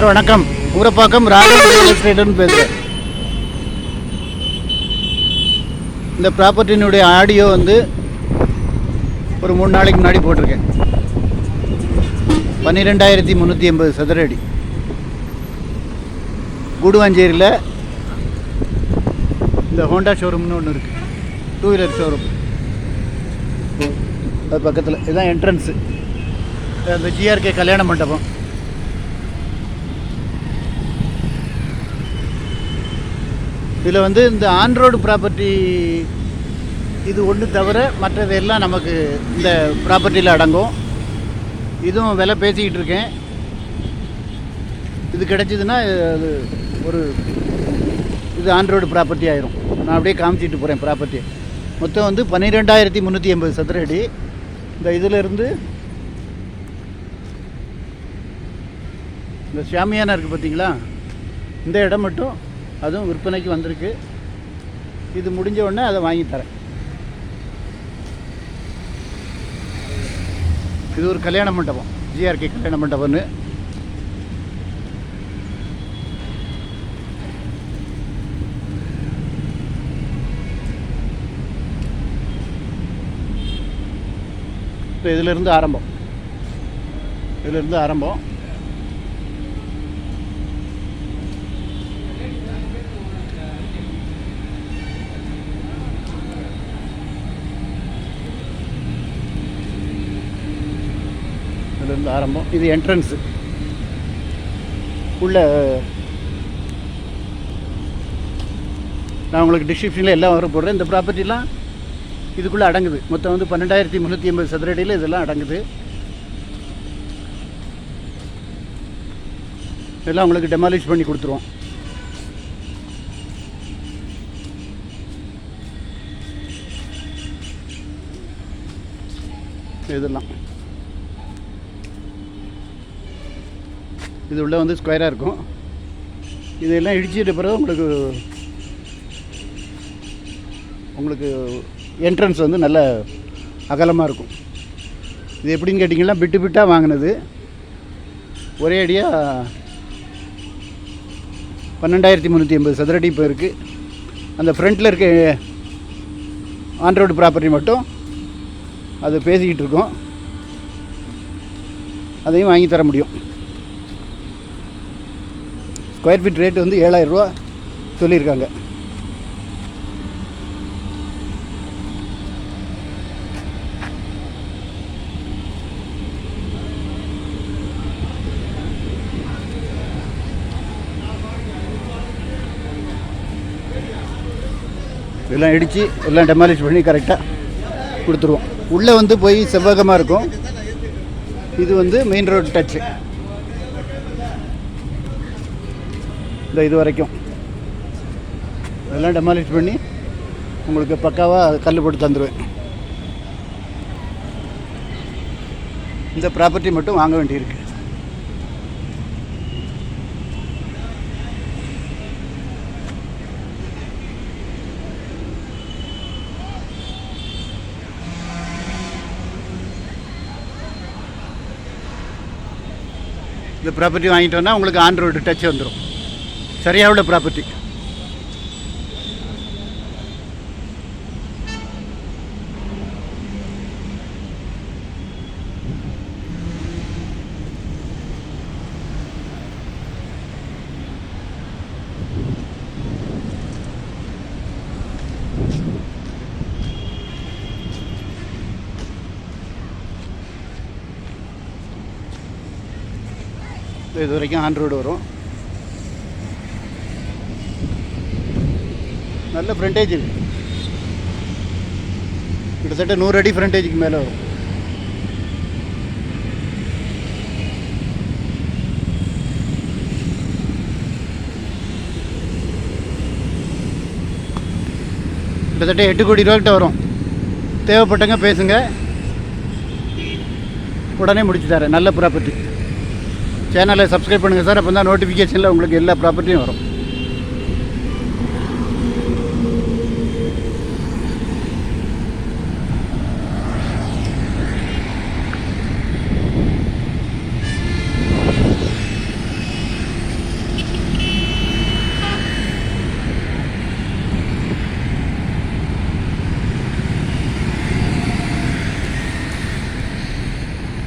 Sir வணக்கம். Urapakkam Rajan real எஸ்டேட்னு பேசுகிறேன். இந்த ப்ராப்பர்ட்டினுடைய ஆடியோ வந்து ஒரு 3 நாளைக்கு முன்னாடி போட்டிருக்கேன். 12,380 சதுர அடி கூடுவாஞ்சேரியில் இந்த ஹோண்டா ஷோரூம்னு ஒன்று இருக்குது, 2 வீலர் ஷோரூம். அது பக்கத்தில் இதுதான் என்ட்ரன்ஸு. அந்த ஜிஆர்கே கல்யாண மண்டபம். இதில் வந்து இந்த ஆன்ரோடு ப்ராப்பர்ட்டி இது ஒன்று தவிர மற்றதெல்லாம் நமக்கு இந்த ப்ராப்பர்ட்டியில் அடங்கும். இதுவும் விலை பேசிக்கிட்டு இருக்கேன். இது கிடச்சிதுன்னா அது ஒரு இது ஆன்ரோடு ப்ராப்பர்ட்டி ஆயிரும். நான் அப்படியே காமிச்சிட்டு போகிறேன் ப்ராப்பர்ட்டியை. மொத்தம் வந்து 12,380 சதுர அடி. இந்த இதிலேருந்து இந்த ஷாமியானா இருக்குது பார்த்தீங்களா, இந்த இடம் மட்டும் அதுவும் விற்பனைக்கு வந்திருக்கு. இது முடிஞ்ச உடனே அதை வாங்கி தரேன். இது ஒரு கல்யாண மண்டபம், ஜிஆர்கே கல்யாண மண்டபம்னு. இப்போ இதிலிருந்து ஆரம்பம். இது என்ட்ரன்ஸு. உள்ள நான் உங்களுக்கு டிஸ்கிரிப்ஷனில் எல்லாம் வர போடுறேன். இந்த ப்ராப்பர்ட்டிலாம் இதுக்குள்ளே அடங்குது. மொத்தம் வந்து 12,380 சதுர அடியில் இதெல்லாம் அடங்குது. இதெல்லாம் உங்களுக்கு டெமாலிஷ் பண்ணி கொடுத்துருவோம். இதெல்லாம் இது உள்ள வந்து ஸ்கொயராக இருக்கும். இதெல்லாம் இடிச்சிட்ட பிறகு உங்களுக்கு என்ட்ரன்ஸ் வந்து நல்ல அகலமாக இருக்கும். இது எப்படின்னு கேட்டிங்கன்னா பிட்டாக வாங்கினது. ஒரே அடியாக 12,380 சதுரடி இப்போ இருக்குது. அந்த ஃப்ரண்ட்டில் இருக்க ஆன்ரோடு ப்ராப்பர்ட்டி மட்டும் அது பேசிக்கிட்டு இருக்கோம். அதையும் வாங்கி தர முடியும். ஸ்கொயர் ஃபீட் ரேட்டு வந்து 7,000 ரூபா சொல்லியிருக்காங்க. இதெல்லாம் இடித்து எல்லாம் டெமாலிஷ் பண்ணி கரெக்டாக கொடுத்துருவோம். உள்ளே வந்து போய் செவ்வகமாக இருக்கும். இது வந்து மெயின் ரோடு டச்சு. இந்த இது வரைக்கும் இதெல்லாம் டெமாலிஷ் பண்ணி உங்களுக்கு பக்காவாக கல் போட்டு தந்துடுவேன். இந்த ப்ராப்பர்ட்டி மட்டும் வாங்க வேண்டியிருக்கு. இந்த ப்ராப்பர்ட்டி வாங்கிட்டு வந்தால் உங்களுக்கு ஆன் ரோடு டச் வந்துடும். சரியாக உள்ள ப்ராப்பர்ட்டி. இது வரைக்கும் ஆன் ரோடு வரும். நல்ல ஃப்ரண்டேஜ் இருக்குது. கிட்டத்தட்ட 100 அடி ஃப்ரண்டேஜுக்கு மேலே வரும். கிட்டத்தட்ட 8 கோடி ரூபாய்கிட்ட வரும். தேவைப்பட்டங்க பேசுங்க, உடனே முடிச்சு தரேன். நல்ல ப்ராப்பர்ட்டி. சேனலை சப்ஸ்கிரைப் பண்ணுங்கள் சார். அப்போ தான் நோட்டிஃபிகேஷனில் உங்களுக்கு எல்லா ப்ராப்பர்ட்டியும் வரும்.